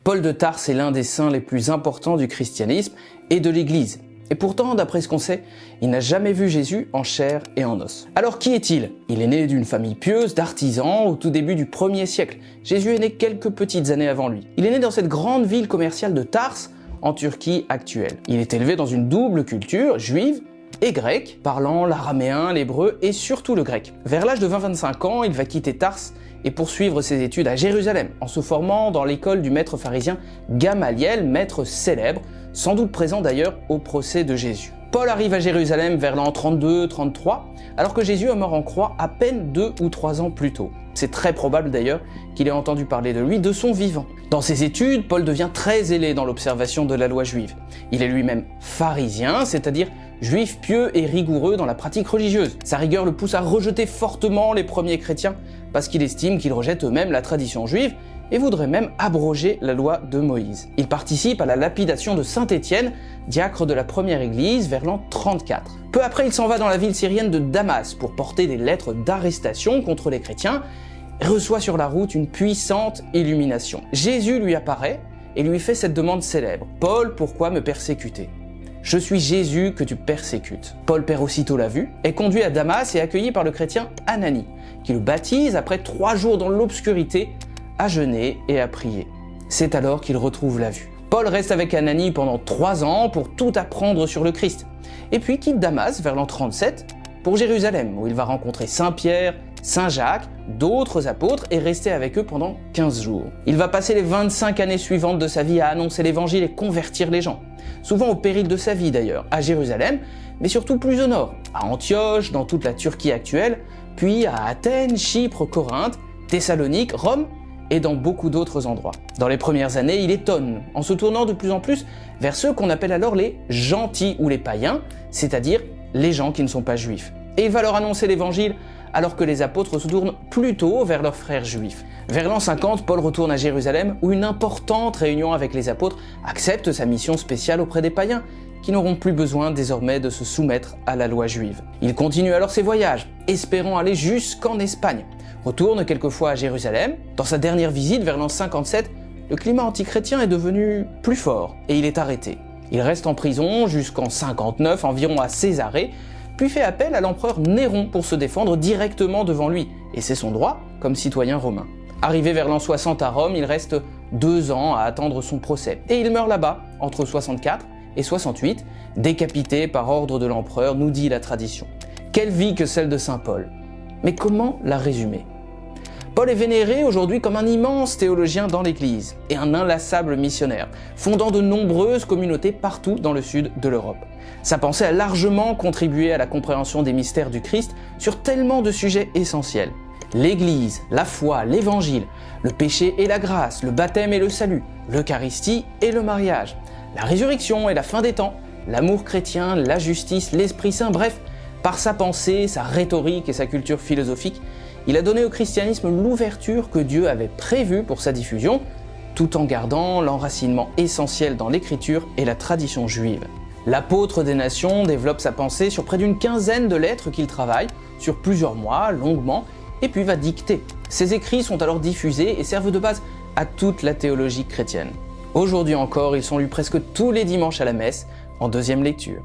Paul de Tarse est l'un des saints les plus importants du christianisme et de l'Église. Et pourtant, d'après ce qu'on sait, il n'a jamais vu Jésus en chair et en os. Alors qui est-il? Il est né d'une famille pieuse, d'artisans, au tout début du 1er siècle. Jésus est né quelques petites années avant lui. Il est né dans cette grande ville commerciale de Tarse, en Turquie actuelle. Il est élevé dans une double culture, juive et grecque, parlant l'araméen, l'hébreu et surtout le grec. Vers l'âge de 20-25 ans, il va quitter Tarse et poursuivre ses études à Jérusalem, en se formant dans l'école du maître pharisien Gamaliel, maître célèbre, sans doute présent d'ailleurs au procès de Jésus. Paul arrive à Jérusalem vers l'an 32-33, alors que Jésus est mort en croix à peine 2 ou 3 ans plus tôt. C'est très probable d'ailleurs qu'il ait entendu parler de lui de son vivant. Dans ses études, Paul devient très zélé dans l'observation de la loi juive. Il est lui-même pharisien, c'est-à-dire juif pieux et rigoureux dans la pratique religieuse. Sa rigueur le pousse à rejeter fortement les premiers chrétiens parce qu'il estime qu'ils rejettent eux-mêmes la tradition juive et voudrait même abroger la loi de Moïse. Il participe à la lapidation de Saint Étienne, diacre de la première église, vers l'an 34. Peu après, il s'en va dans la ville syrienne de Damas pour porter des lettres d'arrestation contre les chrétiens et reçoit sur la route une puissante illumination. Jésus lui apparaît et lui fait cette demande célèbre. « Paul, pourquoi me persécuter ? Je suis Jésus que tu persécutes. » Paul perd aussitôt la vue, est conduit à Damas et accueilli par le chrétien Ananie, qui le baptise après 3 jours dans l'obscurité, à jeûner et à prier. C'est alors qu'il retrouve la vue. Paul reste avec Ananie pendant 3 ans pour tout apprendre sur le Christ, et puis quitte Damas vers l'an 37 pour Jérusalem, où il va rencontrer Saint Pierre, Saint Jacques, d'autres apôtres et rester avec eux pendant 15 jours. Il va passer les 25 années suivantes de sa vie à annoncer l'évangile et convertir les gens, souvent au péril de sa vie d'ailleurs, à Jérusalem, mais surtout plus au nord, à Antioche, dans toute la Turquie actuelle, puis à Athènes, Chypre, Corinthe, Thessalonique, Rome, et dans beaucoup d'autres endroits. Dans les premières années, il étonne, en se tournant de plus en plus vers ceux qu'on appelle alors les gentils ou les païens, c'est-à-dire les gens qui ne sont pas juifs. Et il va leur annoncer l'évangile alors que les apôtres se tournent plutôt vers leurs frères juifs. Vers l'an 50, Paul retourne à Jérusalem où une importante réunion avec les apôtres accepte sa mission spéciale auprès des païens, qui n'auront plus besoin désormais de se soumettre à la loi juive. Il continue alors ses voyages, espérant aller jusqu'en Espagne. Retourne quelquefois à Jérusalem. Dans sa dernière visite vers l'an 57, le climat antichrétien est devenu plus fort et il est arrêté. Il reste en prison jusqu'en 59, environ à Césarée, puis fait appel à l'empereur Néron pour se défendre directement devant lui, et c'est son droit comme citoyen romain. Arrivé vers l'an 60 à Rome, il reste 2 ans à attendre son procès, et il meurt là-bas, entre 64 et 68, décapité par ordre de l'empereur, nous dit la tradition. Quelle vie que celle de saint Paul! Mais comment la résumer? Paul est vénéré aujourd'hui comme un immense théologien dans l'Église et un inlassable missionnaire, fondant de nombreuses communautés partout dans le sud de l'Europe. Sa pensée a largement contribué à la compréhension des mystères du Christ sur tellement de sujets essentiels. L'Église, la foi, l'Évangile, le péché et la grâce, le baptême et le salut, l'Eucharistie et le mariage, la résurrection et la fin des temps, l'amour chrétien, la justice, l'Esprit Saint, bref, par sa pensée, sa rhétorique et sa culture philosophique, il a donné au christianisme l'ouverture que Dieu avait prévue pour sa diffusion, tout en gardant l'enracinement essentiel dans l'écriture et la tradition juive. L'apôtre des nations développe sa pensée sur près d'une quinzaine de lettres qu'il travaille, sur plusieurs mois, longuement, et puis va dicter. Ses écrits sont alors diffusés et servent de base à toute la théologie chrétienne. Aujourd'hui encore, ils sont lus presque tous les dimanches à la messe, en 2e lecture.